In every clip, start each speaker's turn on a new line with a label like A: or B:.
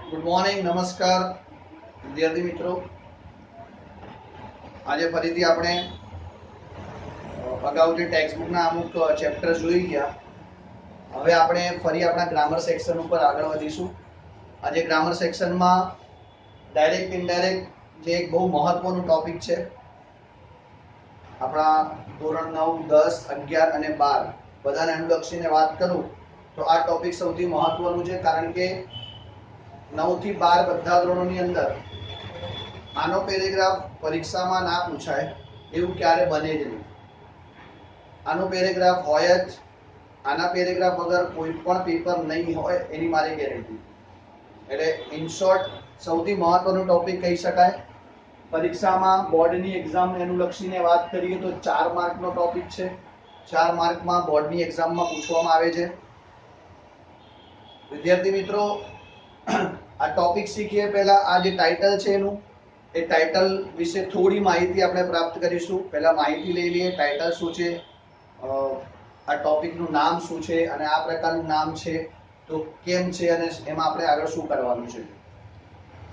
A: Good morning, નમસ્કાર વિદ્યાર્થી મિત્રો. આજે ફરીથી આપણે અગાઉ જે ટેક્સ્ટ બુકના અમુક ચેપ્ટર જોઈ ગયા. હવે આપણે ફરી આપણા ગ્રામર સેક્શન ઉપર આગળ વધીશું. આજે ગ્રામર સેક્શનમાં ડાયરેક્ટ ઇનડાયરેક્ટ જે એક બહુ મહત્વનું ટોપિક છે. આપણા ધોરણ 9, 10, 11 અને 12 બધાને અનુલક્ષીને વાત કરું તો આ ટોપિક સૌથી મહત્વનું છે, કારણ કે 9 થી 12 બધા ધોરણોની અંદર આનો પેરેગ્રાફ પરીક્ષામાં ના પૂછાય એવું ક્યારે બને જ નહીં. આનો પેરેગ્રાફ હોય જ. આના પેરેગ્રાફ વગર કોઈ પણ પેપર નહીં હોય એની મારી ગેરંટી. એટલે ઇન શોર્ટ સૌથી મહત્વનું ટોપિક કહી શકાય. પરીક્ષામાં બોર્ડની એક્ઝામને અનુલક્ષીને વાત કરીએ તો 4 માર્કનો ટોપિક છે. 4 માર્કમાં બોર્ડની એક્ઝામમાં પૂછવામાં આવે છે. વિદ્યાર્થી મિત્રો, આ ટોપિક શીખીએ પહેલા આ જે ટાઇટલ છે એનું, એ ટાઇટલ વિશે થોડી માહિતી આપણે પ્રાપ્ત કરીશું. પહેલા માહિતી લઈ લઈએ. ટાઇટલ શું છે, આ ટોપિકનું નામ શું છે, અને આ પ્રકારનું નામ છે તો કેમ છે, અને એમાં આપણે આગળ શું કરવાનું છે.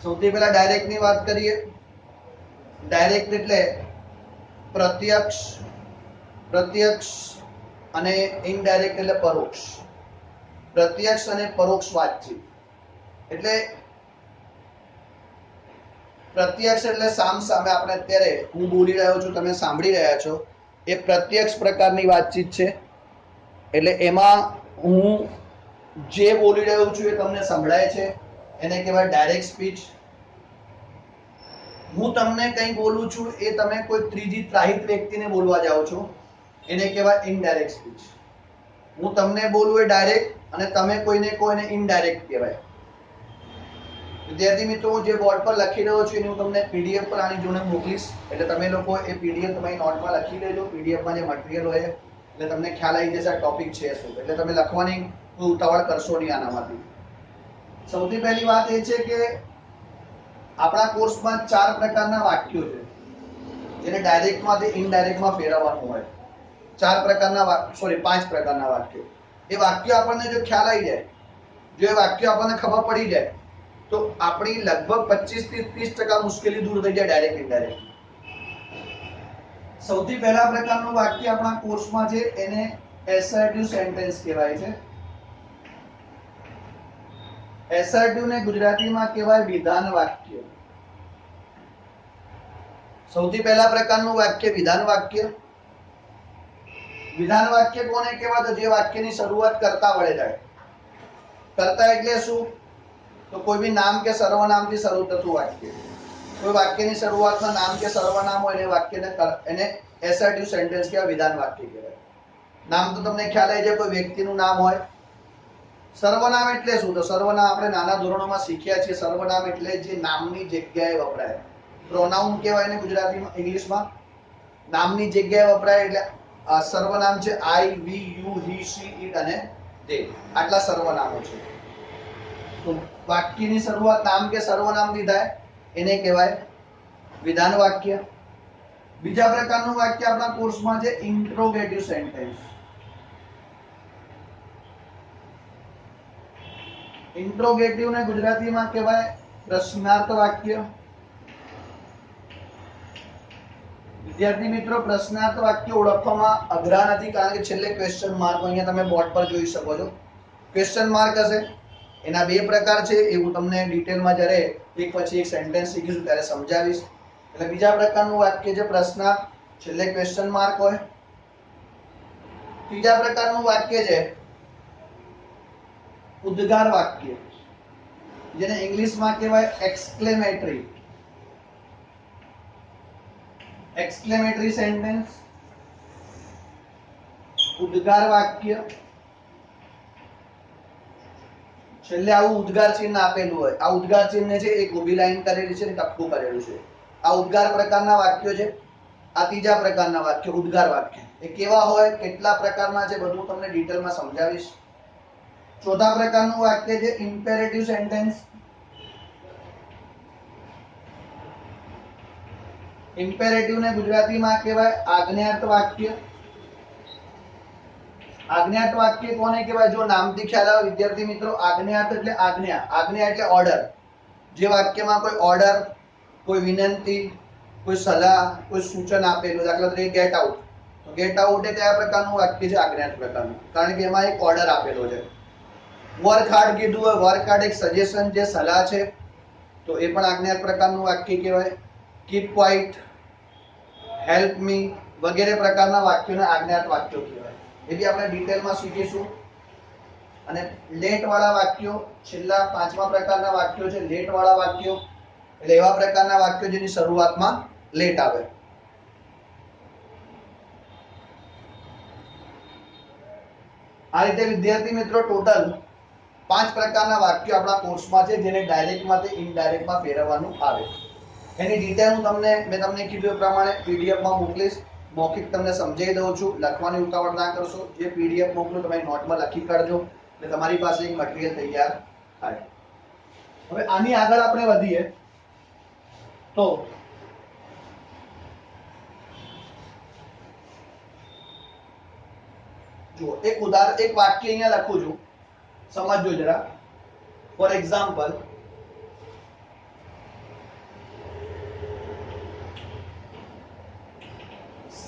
A: સૌથી પહેલા ડાયરેક્ટની વાત કરીએ. ડાયરેક્ટ એટલે પ્રત્યક્ષ અને ઇનડાયરેક્ટ એટલે પરોક્ષ. પ્રત્યક્ષ અને પરોક્ષ વાતચીત. એટલે પ્રત્યક્ષ એટલે સામે આપણે અત્યારે હું બોલી રહ્યો છું, તમે સાંભળી રહ્યા છો, એ પ્રત્યક્ષ પ્રકારની વાતચીત છે. એટલે એમાં હું જે બોલી રહ્યો છું એ તમને સંભળાય છે, એને કહેવાય ડાયરેક્ટ સ્પીચ. હું તમને કંઈ બોલું છું એ તમે કોઈ ત્રીજી ત્રાહિત વ્યક્તિને બોલવા જાઓ છો, એને કહેવાય ઇનડાયરેક્ટ સ્પીચ. હું તમને બોલું એ ડાયરેક્ટ, અને તમે કોઈને કોઈને ઇનડાયરેક્ટ કહેવાય. વિદ્યાર્થી મિત્રો, હું જે બોર્ડ પર લખી રહ્યો છું એની હું તમને પીડીએફ પર આની જોડે મોકલીશ. એટલે તમે લોકો એ પીડીએફ તમારી નોટમાં લખી લેજો. પીડીએફમાં જે મટીરિયલ હોય એટલે તમને ખ્યાલ આવી જશે આ ટોપિક છે શું. એટલે તમે લખવાની ઉતાવળ કરશો નહીં આનામાંથી. સૌથી પહેલી વાત એ છે કે આપણા કોર્સમાં 4 પ્રકારના વાક્યો છે જેને ડાયરેક્ટમાંથી ઇનડાયરેક્ટમાં ફેરવવાનું હોય. 5 પ્રકારના વાક્યો. એ વાક્ય આપણને જો ખ્યાલ આવી જાય, જો એ વાક્ય આપણને ખબર પડી જાય, તો આપણી લગભગ 25 થી 30% મુશ્કેલી દૂર થઈ જાય ડાયરેક્ટ ઇનડાયરેક્ટ. સૌથી પહેલા પ્રકારનું વાક્ય આપણા કોર્સમાં છે એને એસર્ટિવ સેન્ટેન્સ કહેવાય છે. એસર્ટિવ ને ગુજરાતીમાં કહેવાય વિધાન વાક્ય. સૌથી પહેલા પ્રકારનું વાક્ય વિધાન વાક્ય. વિધાન વાક્ય કોને કહેવાય? તો જે વાક્યની શરૂઆત કરતા વડે જાય. કરતા એટલે શું? તો કોઈ બી નામ કે સર્વનામથી શરૂ થતું વાક્ય. કોઈ વાક્યની શરૂઆતમાં નામ કે સર્વનામ હોય એને એસર્ટિવ સેન્ટેન્સ કહેવાય, વિધાન વાક્ય કહેવાય. નામ તો તમને ખ્યાલ આવી જાય, કોઈ વ્યક્તિનું નામ હોય. સર્વનામ એટલે શું? તો સર્વનામ આપણે નાના ધોરણોમાં શીખ્યા છીએ. સર્વનામ એટલે જે નામની જગ્યાએ વપરાય. પ્રોનાઉન કહેવાય ને ગુજરાતીમાં, ઇંગ્લિશમાં. નામની જગ્યાએ વપરાય એટલે સર્વનામ છે. આઈ, વી, યુ, હી, શી, ઇટ અને તે. આટલા સર્વનામો છે. તો વાક્યની શરૂઆત નામ કે સર્વનામથી થાય એને કહેવાય વિધાન વાક્ય. બીજા પ્રકારનું વાક્ય આપણા કોર્સમાં છે ઇન્ટ્રોગેટિવ સેન્ટેન્સ. ઇન્ટ્રોગેટિવ ને ગુજરાતીમાં કહેવાય પ્રશ્નાર્થ વાક્ય. વિદ્યાર્થી મિત્રો, પ્રશ્નાર્થ વાક્ય ઓળખવામાં અઘરા નથી, કારણ કે છેલ્લે ક્વેશ્ચન માર્ક અહીંયા તમે બોર્ડ પર જોઈ શકો છો. ક્વેશ્ચન માર્ક હશે. એના 2 પ્રકાર છે, એ હું તમને ડિટેલમાં જ્યારે એક પછી એક સેન્ટેન્સ શીખીશું ત્યારે સમજાવીશ. એટલે બીજા પ્રકારનું વાક્ય છે પ્રશ્નાર્થ, છેલ્લે ક્વેશ્ચન માર્ક હોય. ત્રીજા પ્રકારનું વાક્ય છે ઉદ્ગાર વાક્ય, જેને ઇંગ્લિશમાં કહેવાય એક્સક્લેમેટરી સેન્ટેન્સ. ઉદ્ગાર વાક્ય. છેલ્લે આવું ઉદ્ગાર ચિહ્ન આપેલું હોય. આ ઉદ્ગાર ચિહ્ન છે એક ઊભી લાઈન કરેલી છે ને ટપકું કરેલું છે. આ ઉદ્ગાર પ્રકારના વાક્યો છે. આ ત્રીજા પ્રકારના વાક્ય ઉદ્ગાર વાક્ય. એ કેવા હોય, કેટલા પ્રકારના છે, બધું તમને ડિટેલમાં સમજાવીશ. ચોથા પ્રકારનું વાક્ય છે ઇમ્પેરેટિવ સેન્ટેન્સ. ઇમ્પેરેટિવ ને ગુજરાતીમાં કહેવાય આજ્ઞાર્થ વાક્ય. આજ્ઞાર્થ વાક્ય કોને કહેવાય? જો નામથી ખ્યાલ આવે વિદ્યાર્થી મિત્રો, આજ્ઞાર્થ એટલે આજ્ઞા. આજ્ઞા એટલે ઓર્ડર. જે વાક્યમાં કોઈ ઓર્ડર, કોઈ વિનંતી, કોઈ સલાહ, કોઈ સૂચન આપેલું, દાખલા તરીકે ગેટ આઉટ, તો ગેટ આઉટ એ કયા પ્રકારનું વાક્ય છે? આજ્ઞાર્થ પ્રકારનું, કારણ કે એમાં એક ઓર્ડર આપેલો છે. વર્ક હાર્ડ કીધું હોય, વર્ક હાર્ડ એક સજેશન છે, સલાહ છે, તો એ પણ આજ્ઞાર્થ પ્રકારનું વાક્ય કહેવાય. કીપ ક્વાઇટ, હેલ્પ મી વગેરે પ્રકારના વાક્યોને આજ્ઞાર્થ વાક્યો કહેવાય. એ બી આપણે ડિટેલમાં શીખીશું. અને લેટ વાળા વાક્યો, છેલ્લા પાંચમા પ્રકારના વાક્યો છે લેટ વાળા વાક્યો, એટલે એવા પ્રકારના વાક્યો જેની શરૂઆતમાં લેટ આવે. આ રીતે વિદ્યાર્થી મિત્રો ટોટલ 5 પ્રકારના વાક્યો આપણા કોર્સમાં છે, જેને ડાયરેક્ટમાંથી ઇનડાયરેક્ટમાં ફેરવવાનું આવે. એની ડિટેલ મેં તમને કીધું એ પ્રમાણે પીડીએફમાં મોકલીશ. મૌખિક તમને સમજાવી દઉં છું, લખવાની ઉતાવળ ના કરશો. જે પીડીએફ મોકલું તમે નોટમાં લખી કાઢજો, એટલે તમારી પાસે એક મટીરીયલ તૈયાર થાય. હવે આની આગળ આપણે વધીએ તો જુઓ, એક વાક્ય અહીંયા લખું છું, સમજજો જરા. For example,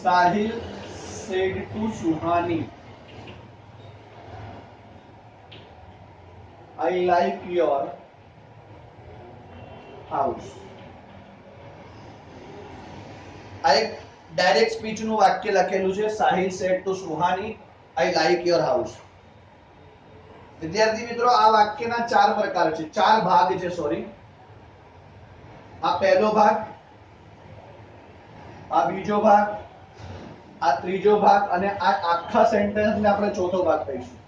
A: Sahil said to Suhani, I like your house. આ એક ડાયરેક્ટ સ્પીચ નું વાક્ય લખેલું છે. Sahil said to Suhani, I like your house. વિદ્યાર્થી મિત્રો, આ વાક્યના 4 પ્રકાર છે, 4 ભાગ છે. સોરી, આ પહેલો ભાગ, આ બીજો ભાગ, આ ત્રીજો ભાગ, અને આ આખા સેન્ટેન્સ ને આપણે ચોથો ભાગ કહીશું.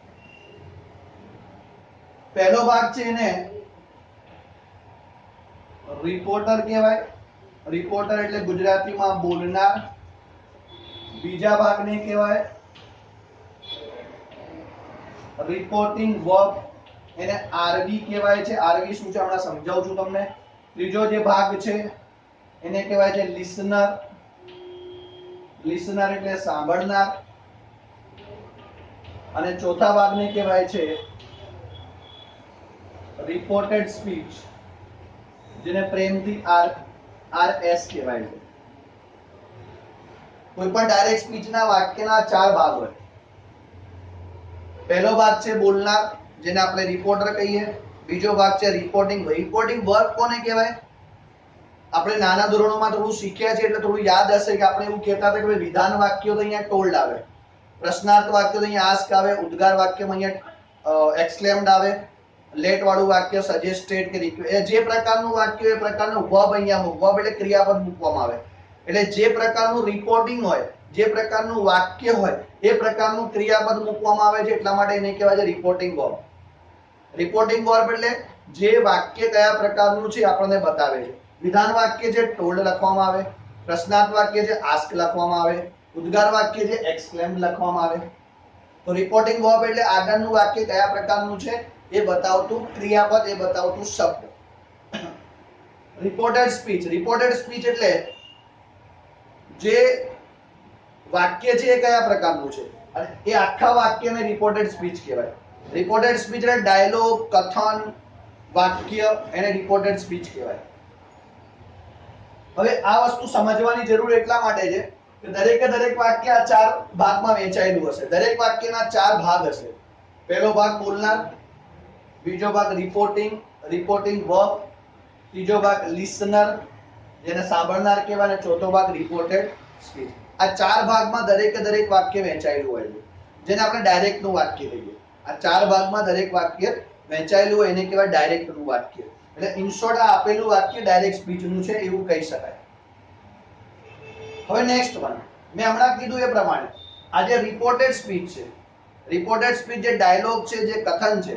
A: પહેલો ભાગ છે એને રિપોર્ટર કહેવાય. રિપોર્ટર એટલે ગુજરાતીમાં બોલનાર. બીજા ભાગને કહેવાય રિપોર્ટિંગ વર્બ, એને આરવી કહેવાય છે. આરવી શું છે હમણાં સમજાવું છું તમને. ત્રીજો જે ભાગ છે એને કહેવાય છે લિસનર. લિસનર એટલે સાંભળનાર. અને ચોથા ભાગને કહેવાય છે રિપોર્ટેડ સ્પીચ, જેને પ્રેમથી આરએસ કહેવાય છે. કોઈ પણ ડાયરેક્ટ સ્પીચના વાક્યના 4 ભાગ હોય. પહેલો ભાગ છે બોલનાર, જેને આપણે રિપોર્ટર કહીએ. બીજો ભાગ છે રિપોર્ટિંગ. રિપોર્ટિંગ વર્બ કોને કહેવાય? આપણે નાના ધોરણોમાં થોડું શીખ્યા છે, એટલે થોડું યાદ હશે કે આપણે એવું કહેતા હતા કે વિધાન વાક્યો તો અહીંયા ટોલ્ડ આવે, પ્રશ્નાર્થ વાક્ય તો અહીંયા આસ્ક આવે, ઉદ્ગાર વાક્યમાં અહીંયા એક્સક્લેમ્ડ આવે, લેટ વાળું વાક્ય સજેસ્ટેડ કે રિક્વેસ્ટ, જે પ્રકારનું વાક્ય એ પ્રકારનું વર્બ અહીંયા વર્બ એટલે ક્રિયાપદ મૂકવામાં આવે. એટલે જે પ્રકારનું રિપોર્ટિંગ હોય, જે પ્રકારનું વાક્ય હોય, એ પ્રકારનું ક્રિયાપદ મૂકવામાં આવે છે, એટલા માટે એને કહેવાય છે રિપોર્ટિંગ વર્બ. રિપોર્ટિંગ વર્બ એટલે જે વાક્ય કયા પ્રકારનું છે આપણને બતાવે છે. વિધાન વાક્ય છે ટોલ્ડ લખવામાં આવે, પ્રશ્નાર્થ વાક્ય છે આસ્ક લખવામાં આવે, ઉદ્ગાર વાક્ય છે એક્સક્લેમ્ડ લખવામાં આવે. તો રિપોર્ટિંગ વર્બ એટલે આગળનું વાક્ય કયા પ્રકારનું છે એ બતાવતું ક્રિયાપદ, એ બતાવતું શબ્દ. Reported speech. રિપોર્ટેડ સ્પીચ એટલે જે વાક્ય છે એ કયા પ્રકારનું છે, અને એ આખા વાક્યને રિપોર્ટેડ સ્પીચ કહેવાય. રિપોર્ટેડ સ્પીચ એટલે ડાયલોગ, કથન, વાક્ય, એને રિપોર્ટેડ સ્પીચ કહેવાય. હવે આ વસ્તુ સમજવાની જરૂર એટલા માટે છે કે દરેક વાક્ય આ 4 ભાગમાં વહેંચાયેલું હશે. દરેક વાક્યના 4 ભાગ હશે. પહેલો ભાગ બોલનાર, બીજો ભાગ રિપોર્ટિંગ વર્બ, ત્રીજો ભાગ લિસનર, જેને સાંભળનાર કહેવાય, અને ચોથો ભાગ રિપોર્ટેડ સ્પીચ. આ 4 ભાગમાં દરેક વાક્ય વહેંચાયેલું હોય છે, જેને આપણે ડાયરેક્ટ નું વાક્ય કહીએ. આ 4 ભાગમાં દરેક વાક્ય વહેંચાયેલું હોય એને કહેવાય ડાયરેક્ટ નું વાક્ય. એટલે ઇન શોર્ટ આ આપેલું વાક્ય ડાયરેક્ટ સ્પીચ નું છે એવું કહી શકાય. હવે નેક્સ્ટ વન, મેં હમણાં કીધું એ પ્રમાણે આ જે રિપોર્ટેડ સ્પીચ છે, રિપોર્ટેડ સ્પીચ જે ડાયલોગ છે, જે કથન છે,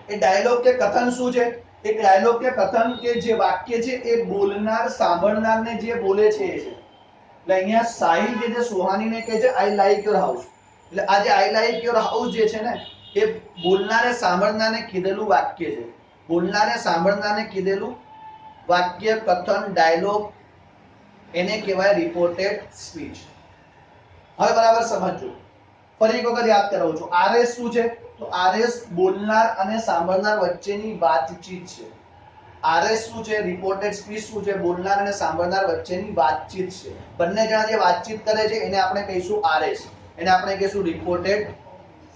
A: એ ડાયલોગ કે કથન શું છે? એક ડાયલોગ કે કથન કે જે વાક્ય છે એ બોલનાર સાંભળનારને જે બોલે છે એ છે. એટલે અહીંયા સાહિલ જે સુહાનીને કહે છે આઈ લાઈક યોર હાઉસ, એટલે આ જે આઈ લાઈક યોર હાઉસ જે છે ને એ બોલનારે સાંભળનારને કીધેલું વાક્ય છે. બોલનારે સાંભળનારને કીધેલું વાક્ય, કથન, ડાયલોગ, એને કહેવાય રિપોર્ટેડ સ્પીચ. હવે બરાબર સમજજો. ફરી એક વખત યાદ કરાવું છું. આરએસ શું છે? તો આરએસ બોલનાર અને સાંભળનાર વચ્ચેની વાતચીત છે. આરએસ શું છે? રિપોર્ટેડ સ્પીચ શું છે? બોલનાર અને સાંભળનાર વચ્ચેની વાતચીત છે. બંને જણા જે વાતચીત કરે છે એને આપણે કહીશું આરએસ, એને આપણે કહીશું રિપોર્ટેડ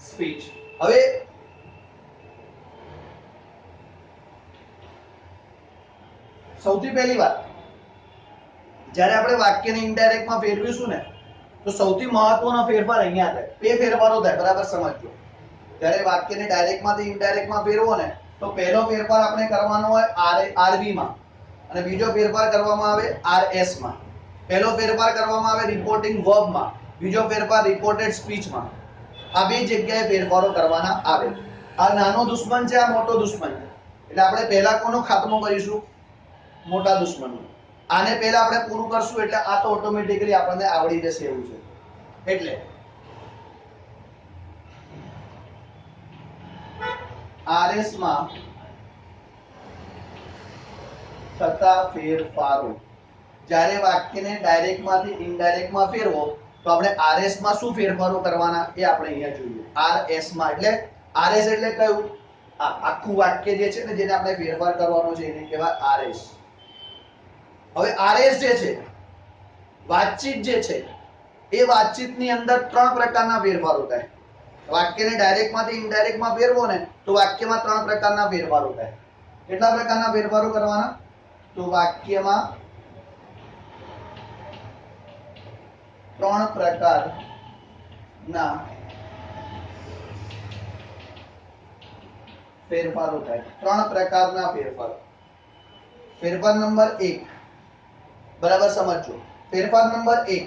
A: સ્પીચ. હવે સૌથી પહેલી વાત, જ્યારે આપણે વાક્યને ઇનડાયરેક્ટમાં ફેરવીશું ને તો સૌથી મહત્વનો ફેરફાર અહીંયા થાય. બે ફેરફારો થાય, બરાબર સમજજો. જ્યારે વાક્યને ડાયરેક્ટમાંથી ઇનડાયરેક્ટમાં ફેરવો ને તો પહેલો ફેરફાર આપણે કરવાનો હોય આરબી માં અને બીજો ફેરફાર કરવામાં આવે આરએસ માં. પહેલો ફેરફાર કરવામાં આવે રિપોર્ટિંગ વર્બ માં, બીજો ફેરફાર રિપોર્ટેડ સ્પીચ માં. આ બે જગ્યાએ ફેરફારો કરવાના આવે. આ નાનો દુશ્મન છે, આ મોટો દુશ્મન છે. એટલે આપણે પહેલા કોનો ખાત્મો કરીશું? મોટા દુશ્મનનો. આને પહેલા આપણે પૂરું કરશું એટલે આ તો ઓટોમેટિકલી આપણને આવડી જશે એવું છે. એટલે આરએસ માં થતા ફેરફારો, જ્યારે વાક્યને ડાયરેક્ટ માંથી ઇનડાયરેક્ટ માં ફેરવો તો આપણે આરએસ માં શું ફેરફારો કરવાના એ આપણે અહીંયા જોઈએ. આરએસ માં એટલે આરએસ એટલે કયું? આખું વાક્ય જે છે ને જેને આપણે ફેરફાર કરવાનો છે એને કહેવાય આરએસ. હવે આરએસ જે છે, વાતચીત જે છે, એ વાતચીતની અંદર ત્રણ પ્રકારના ફેરફારો થાય. વાક્યને ડાયરેક્ટ માંથી ઇનડાયરેક્ટ માં ફેરવો ને તો વાક્યમાં ત્રણ પ્રકારના ફેરફારો થાય. કેટલા પ્રકારના ફેરફારો કરવાના? તો વાક્યમાં ત્રણ પ્રકારના ફેરફારો થાય. ત્રણ પ્રકારના ફેરફારો. ફેરફાર નંબર 1, બરાબર સમજો. ફેરફાર નંબર 1,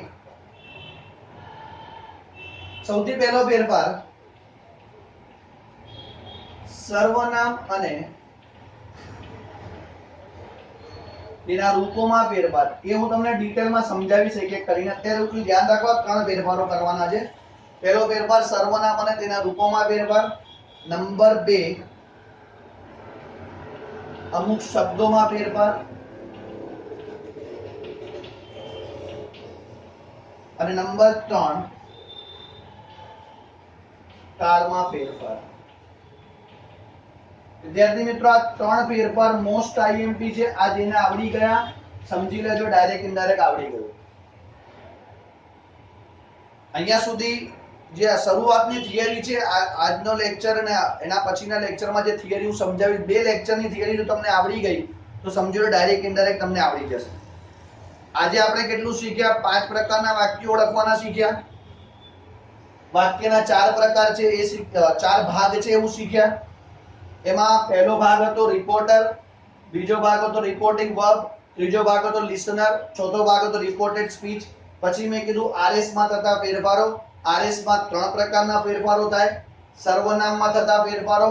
A: સૌથી પહેલો ફેરફાર સર્વનામ અને તેના રૂપોમાં ફેરફાર. એ હું તમને ડિટેલમાં સમજાવીશ એક એક કરીને. અત્યારે એટલું ધ્યાન રાખવા, ત્રણ ફેરફારો કરવાના છે. પહેલો ફેરફાર સર્વનામ અને તેના રૂપોમાં ફેરફાર. નંબર 2, અમુક શબ્દોમાં ફેરફાર. અને નંબર 3, કાળમાં ફેરફાર. વિદ્યાર્થી મિત્રો, આ ત્રણ ફેરફાર મોસ્ટ આઈએમપી છે. આ જેને આવડી ગયા સમજી લેજો, ડાયરેક્ટ ઇનડાયરેક્ટ આવડી ગયું. અહીંયા સુધી જે શરૂઆતની થિયરી છે, આજનો લેક્ચર અને એના પછીના લેક્ચરમાં જે થિયરી હું સમજાવીશ, બે લેક્ચરની થિયરી જો તમને આવડી ગઈ તો સમજો ડાયરેક્ટ ઇનડાયરેક્ટ તમને આવડી જશે. આજે આપણે કેટલું શીખ્યા? 5 પ્રકારના વાક્યો ઓળખવાના શીખ્યા. વાક્યના 4 પ્રકાર છે એ 4 ભાગ છે એવું શીખ્યા. એમાં પહેલો ભાગ હતો રિપોર્ટર, બીજો ભાગ હતો રિપોર્ટિંગ વર્બ, ત્રીજો ભાગ હતો લિસનર, ચોથો ભાગ હતો રિપોર્ટેડ સ્પીચ. પછી મેં કીધું આરએસ માં થતા ફેરફારો. આરએસ માં 3 પ્રકારના ફેરફારો થાય. સર્વનામમાં થતા ફેરફારો,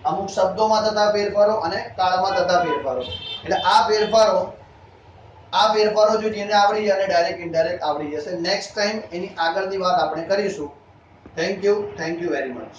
A: અમુક શબ્દોમાં થતા ફેરફારો અને કાળમાં થતા ફેરફારો. એટલે આ ફેરફારો જો જેને આવડી જાય અને ડાયરેક્ટ ઇનડાયરેક્ટ આવડી જશે. નેક્સ્ટ ટાઈમ એની આગળની વાત આપણે કરીશું. Thank you very much.